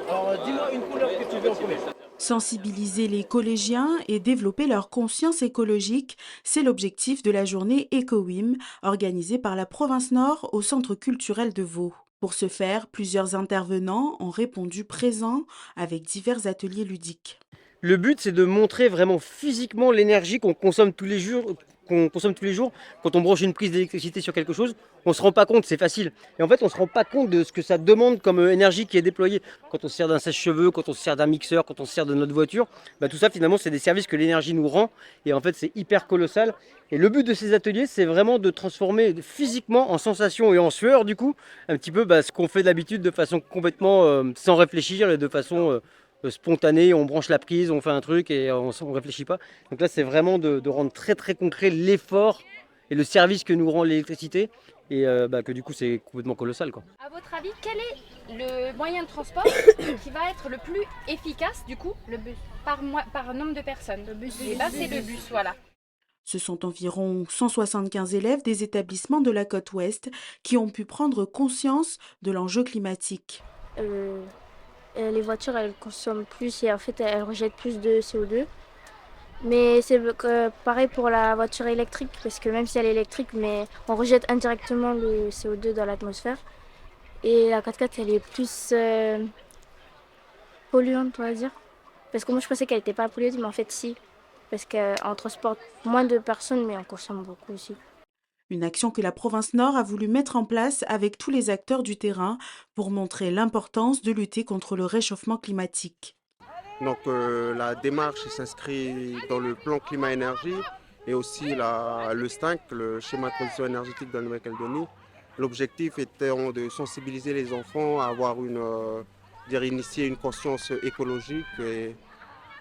Alors, dis-moi une couleur que tu veux en premier. Sensibiliser les collégiens et développer leur conscience écologique, c'est l'objectif de la journée EcoWIM organisée par la province Nord au Centre culturel de Vaud. Pour ce faire, plusieurs intervenants ont répondu présents avec divers ateliers ludiques. Le but, c'est de montrer vraiment physiquement l'énergie qu'on consomme tous les jours. Quand on branche une prise d'électricité sur quelque chose, on se rend pas compte, c'est facile. Et en fait, on se rend pas compte de ce que ça demande comme énergie qui est déployée. Quand on se sert d'un sèche-cheveux, quand on se sert d'un mixeur, quand on se sert de notre voiture, bah, tout ça finalement, c'est des services que l'énergie nous rend. Et en fait, c'est hyper colossal. Et le but de ces ateliers, c'est vraiment de transformer physiquement en sensation et en sueur, du coup, un petit peu ce qu'on fait d'habitude de façon complètement sans réfléchir et de façon spontané, on branche la prise, on fait un truc et on ne réfléchit pas. Donc là, c'est vraiment de rendre très très concret l'effort et le service que nous rend l'électricité et que du coup, c'est complètement colossal, quoi. À votre avis, quel est le moyen de transport qui va être le plus efficace du coup Le bus. par nombre de personnes? Le bus. Et ben c'est le bus, voilà. Ce sont environ 175 élèves des établissements de la côte ouest qui ont pu prendre conscience de l'enjeu climatique. Euh, les voitures, elles consomment plus et en fait, elles rejettent plus de CO2. Mais c'est pareil pour la voiture électrique, parce que même si elle est électrique, mais on rejette indirectement le CO2 dans l'atmosphère. Et la 4x4, elle est plus polluante, on va dire. Parce que moi, je pensais qu'elle n'était pas polluante, mais en fait, si. Parce qu'on transporte moins de personnes, mais on consomme beaucoup aussi. Une action que la province Nord a voulu mettre en place avec tous les acteurs du terrain pour montrer l'importance de lutter contre le réchauffement climatique. Donc la démarche s'inscrit dans le plan climat-énergie et aussi le STINC, le schéma de transition énergétique de la Nouvelle-Calédonie. L'objectif étant de sensibiliser les enfants à avoir initier une conscience écologique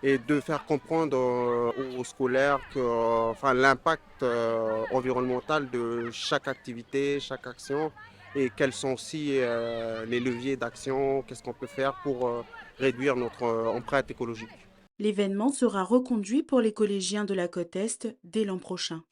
et de faire comprendre aux scolaires l'impact environnemental de chaque activité, chaque action et quels sont aussi les leviers d'action, qu'est-ce qu'on peut faire pour réduire notre empreinte écologique. L'événement sera reconduit pour les collégiens de la côte Est dès l'an prochain.